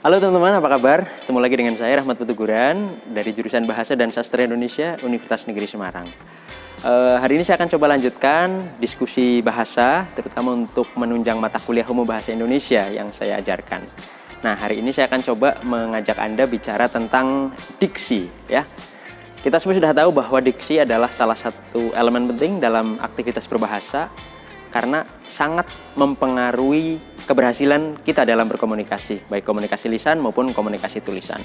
Halo teman-teman, apa kabar? Ketemu lagi dengan saya Rahmat Petuguran dari jurusan Bahasa dan Sastra Indonesia Universitas Negeri Semarang. Hari ini saya akan coba lanjutkan diskusi bahasa, terutama untuk menunjang mata kuliah umum bahasa Indonesia yang saya ajarkan. Nah, hari ini saya akan coba mengajak Anda bicara tentang diksi, ya. Kita semua sudah tahu bahwa diksi adalah salah satu elemen penting dalam aktivitas berbahasa karena sangat mempengaruhi keberhasilan kita dalam berkomunikasi, baik komunikasi lisan maupun komunikasi tulisan.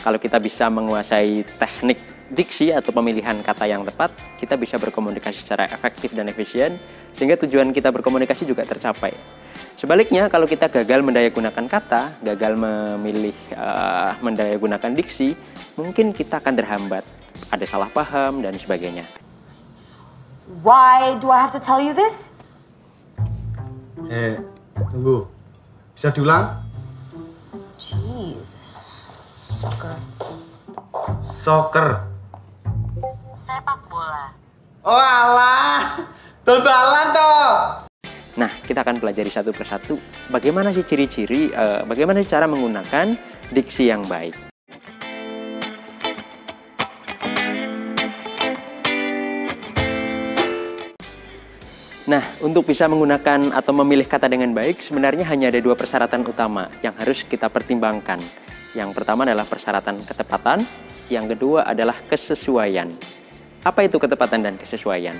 Kalau kita bisa menguasai teknik diksi atau pemilihan kata yang tepat, kita bisa berkomunikasi secara efektif dan efisien, sehingga tujuan kita berkomunikasi juga tercapai. Sebaliknya, kalau kita gagal mendayagunakan kata, gagal memilih mendayagunakan diksi, mungkin kita akan terhambat, ada salah paham dan sebagainya. Why do I have to tell you this? Tunggu. Bisa diulang? Jeez. Soccer. Sepak bola. Oh alah, bal-balan toh. Nah, kita akan pelajari satu persatu bagaimana sih ciri-ciri, bagaimana sih cara menggunakan diksi yang baik. Nah, untuk bisa menggunakan atau memilih kata dengan baik, sebenarnya hanya ada dua persyaratan utama yang harus kita pertimbangkan. Yang pertama adalah persyaratan ketepatan, yang kedua adalah kesesuaian. Apa itu ketepatan dan kesesuaian?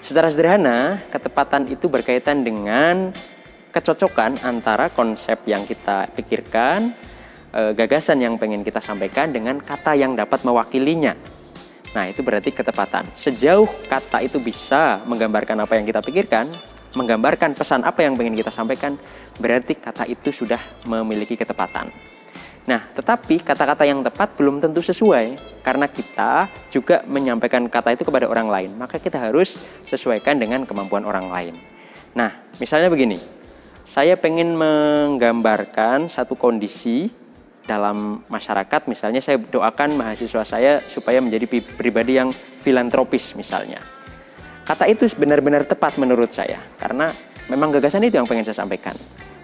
Secara sederhana, ketepatan itu berkaitan dengan kecocokan antara konsep yang kita pikirkan, gagasan yang pengen kita sampaikan dengan kata yang dapat mewakilinya. Nah, itu berarti ketepatan. Sejauh kata itu bisa menggambarkan apa yang kita pikirkan, menggambarkan pesan apa yang ingin kita sampaikan, berarti kata itu sudah memiliki ketepatan. Nah, tetapi kata-kata yang tepat belum tentu sesuai, karena kita juga menyampaikan kata itu kepada orang lain. Maka kita harus sesuaikan dengan kemampuan orang lain. Nah, misalnya begini, saya pengen menggambarkan satu kondisi dalam masyarakat, misalnya saya doakan mahasiswa saya supaya menjadi pribadi yang filantropis misalnya. Kata itu benar-benar tepat menurut saya, karena memang gagasan itu yang pengen saya sampaikan.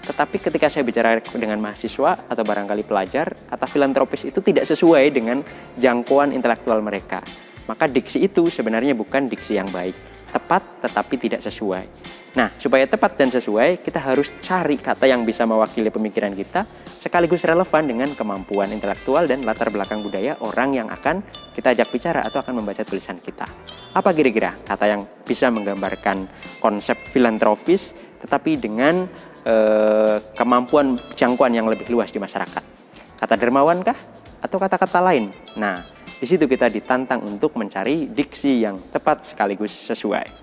Tetapi ketika saya bicara dengan mahasiswa atau barangkali pelajar, kata filantropis itu tidak sesuai dengan jangkauan intelektual mereka. Maka diksi itu sebenarnya bukan diksi yang baik. Tepat tetapi tidak sesuai. Nah, supaya tepat dan sesuai, kita harus cari kata yang bisa mewakili pemikiran kita, sekaligus relevan dengan kemampuan intelektual dan latar belakang budaya orang yang akan kita ajak bicara atau akan membaca tulisan kita. Apa kira-kira kata yang bisa menggambarkan konsep filantropis, tetapi dengan kemampuan jangkauan yang lebih luas di masyarakat? Kata dermawan kah? Atau kata-kata lain? Nah, di situ kita ditantang untuk mencari diksi yang tepat sekaligus sesuai.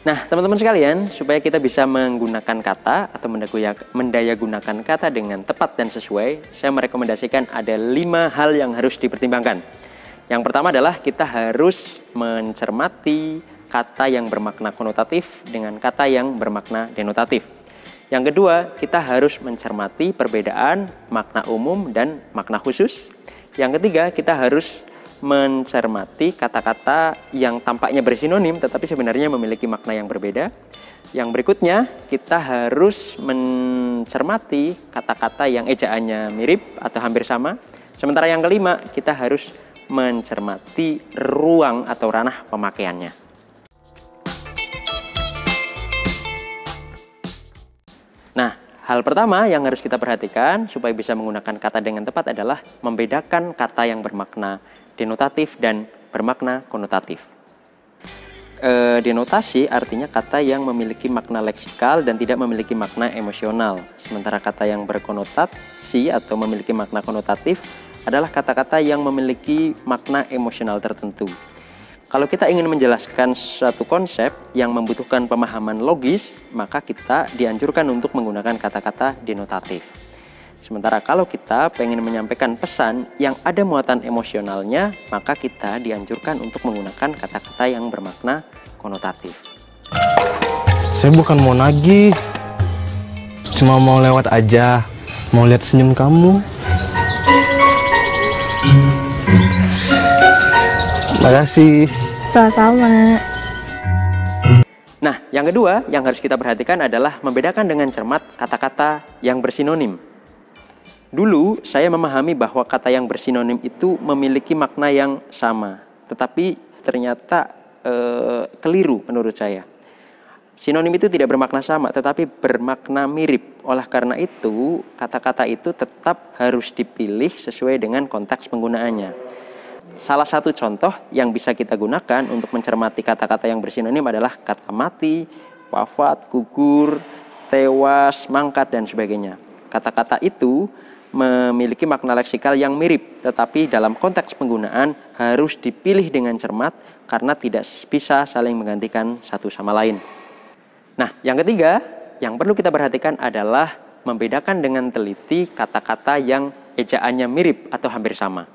Nah, teman-teman sekalian, supaya kita bisa menggunakan kata atau mendayagunakan kata dengan tepat dan sesuai, saya merekomendasikan ada 5 hal yang harus dipertimbangkan. Yang pertama adalah kita harus mencermati kata yang bermakna konotatif dengan kata yang bermakna denotatif. Yang kedua, kita harus mencermati perbedaan makna umum dan makna khusus. Yang ketiga, kita harus mencermati kata-kata yang tampaknya bersinonim tetapi sebenarnya memiliki makna yang berbeda. Yang berikutnya, kita harus mencermati kata-kata yang ejaannya mirip atau hampir sama. Sementara yang kelima, kita harus mencermati ruang atau ranah pemakaiannya. Nah, hal pertama yang harus kita perhatikan supaya bisa menggunakan kata dengan tepat adalah membedakan kata yang bermakna denotatif dan bermakna konotatif. Denotasi artinya kata yang memiliki makna leksikal dan tidak memiliki makna emosional. Sementara kata yang berkonotasi atau memiliki makna konotatif adalah kata-kata yang memiliki makna emosional tertentu. Kalau kita ingin menjelaskan suatu konsep yang membutuhkan pemahaman logis, maka kita dianjurkan untuk menggunakan kata-kata denotatif. Sementara kalau kita pengen menyampaikan pesan yang ada muatan emosionalnya, maka kita dianjurkan untuk menggunakan kata-kata yang bermakna konotatif. Saya bukan mau nagih, cuma mau lewat aja, mau lihat senyum kamu. Makasih. Sama-sama. Nah, yang kedua yang harus kita perhatikan adalah membedakan dengan cermat kata-kata yang bersinonim. Dulu saya memahami bahwa kata yang bersinonim itu memiliki makna yang sama, tetapi ternyata keliru menurut saya. Sinonim itu tidak bermakna sama, tetapi bermakna mirip. Oleh karena itu, kata-kata itu tetap harus dipilih sesuai dengan konteks penggunaannya. Salah satu contoh yang bisa kita gunakan untuk mencermati kata-kata yang bersinonim adalah kata mati, wafat, gugur, tewas, mangkat, dan sebagainya. Kata-kata itu memiliki makna leksikal yang mirip, tetapi dalam konteks penggunaan harus dipilih dengan cermat karena tidak bisa saling menggantikan satu sama lain. Nah, yang ketiga yang perlu kita perhatikan adalah membedakan dengan teliti kata-kata yang ejaannya mirip atau hampir sama.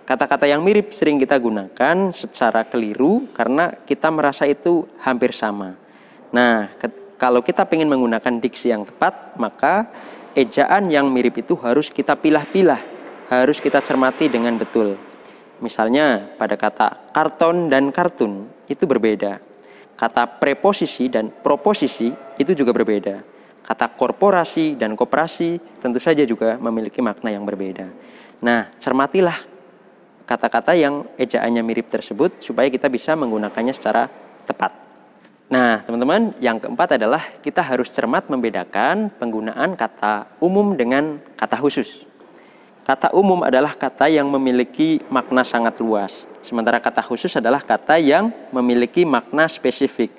Kata-kata yang mirip sering kita gunakan secara keliru karena kita merasa itu hampir sama. Nah, kalau kita ingin menggunakan diksi yang tepat, maka ejaan yang mirip itu harus kita pilah-pilah, harus kita cermati dengan betul. Misalnya pada kata karton dan kartun itu berbeda. Kata preposisi dan proposisi itu juga berbeda. Kata korporasi dan koperasi tentu saja juga memiliki makna yang berbeda. Nah, cermatilah kata-kata yang ejaannya mirip tersebut supaya kita bisa menggunakannya secara tepat. Nah, teman-teman, yang keempat adalah kita harus cermat membedakan penggunaan kata umum dengan kata khusus. Kata umum adalah kata yang memiliki makna sangat luas. Sementara kata khusus adalah kata yang memiliki makna spesifik.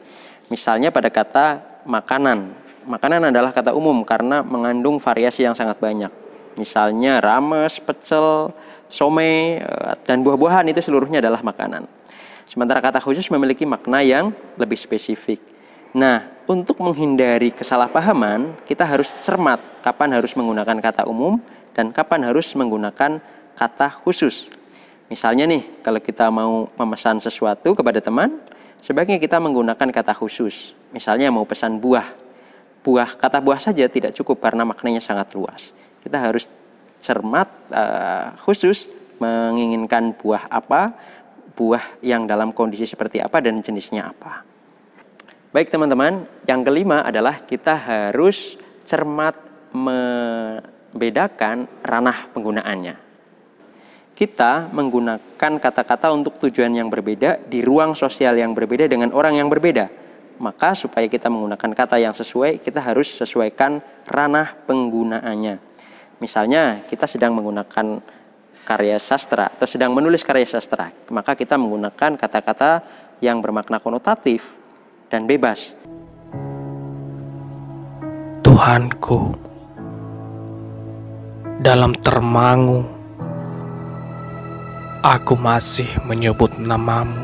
Misalnya pada kata makanan. Makanan adalah kata umum karena mengandung variasi yang sangat banyak. Misalnya rames, pecel, somai, dan buah-buahan itu seluruhnya adalah makanan. Sementara kata khusus memiliki makna yang lebih spesifik. Nah, untuk menghindari kesalahpahaman, kita harus cermat kapan harus menggunakan kata umum dan kapan harus menggunakan kata khusus. Misalnya nih, kalau kita mau memesan sesuatu kepada teman, sebaiknya kita menggunakan kata khusus. Misalnya mau pesan buah. Kata buah saja tidak cukup karena maknanya sangat luas. Kita harus cermat khusus menginginkan buah apa, buah yang dalam kondisi seperti apa dan jenisnya apa. Baik teman-teman, yang kelima adalah kita harus cermat membedakan ranah penggunaannya. Kita menggunakan kata-kata untuk tujuan yang berbeda di ruang sosial yang berbeda dengan orang yang berbeda. Maka supaya kita menggunakan kata yang sesuai, kita harus sesuaikan ranah penggunaannya. Misalnya kita sedang menggunakan karya sastra atau sedang menulis karya sastra, maka kita menggunakan kata-kata yang bermakna konotatif dan bebas. Tuhanku, dalam termangu, aku masih menyebut namamu.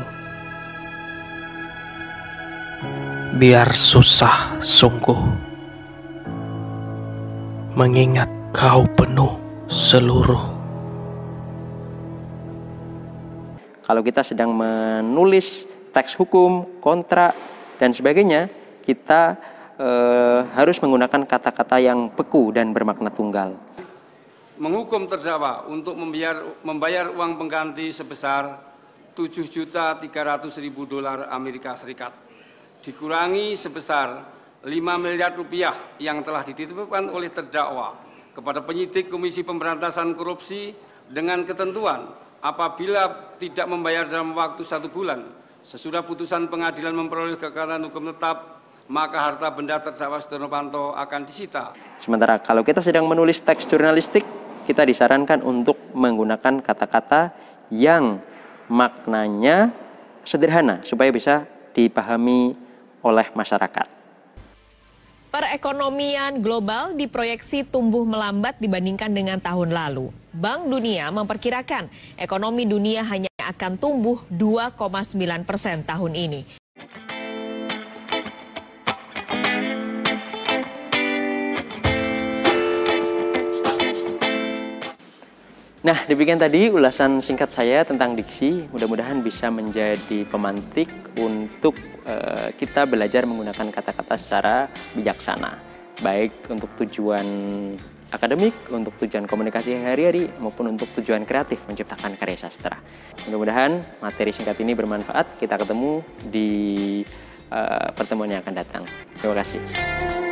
Biar susah sungguh, mengingat kau penuh seluruh. Kalau kita sedang menulis teks hukum, kontrak, dan sebagainya, kita harus menggunakan kata-kata yang beku dan bermakna tunggal. Menghukum terdakwa untuk membayar uang pengganti sebesar $7.300.000 Amerika Serikat, dikurangi sebesar 5 miliar rupiah yang telah dititipkan oleh terdakwa kepada penyidik Komisi Pemberantasan Korupsi dengan ketentuan apabila tidak membayar dalam waktu 1 bulan sesudah putusan pengadilan memperoleh kekuatan hukum tetap, maka harta benda terdakwa Setia Novanto akan disita. Sementara kalau kita sedang menulis teks jurnalistik, kita disarankan untuk menggunakan kata-kata yang maknanya sederhana supaya bisa dipahami oleh masyarakat. Perekonomian global diproyeksi tumbuh melambat dibandingkan dengan tahun lalu. Bank Dunia memperkirakan ekonomi dunia hanya akan tumbuh 2,9% tahun ini. Nah, demikian tadi ulasan singkat saya tentang diksi. Mudah-mudahan bisa menjadi pemantik untuk kita belajar menggunakan kata-kata secara bijaksana. Baik untuk tujuan akademik, untuk tujuan komunikasi hari-hari, maupun untuk tujuan kreatif menciptakan karya sastra. Mudah-mudahan materi singkat ini bermanfaat. Kita ketemu di pertemuan yang akan datang. Terima kasih.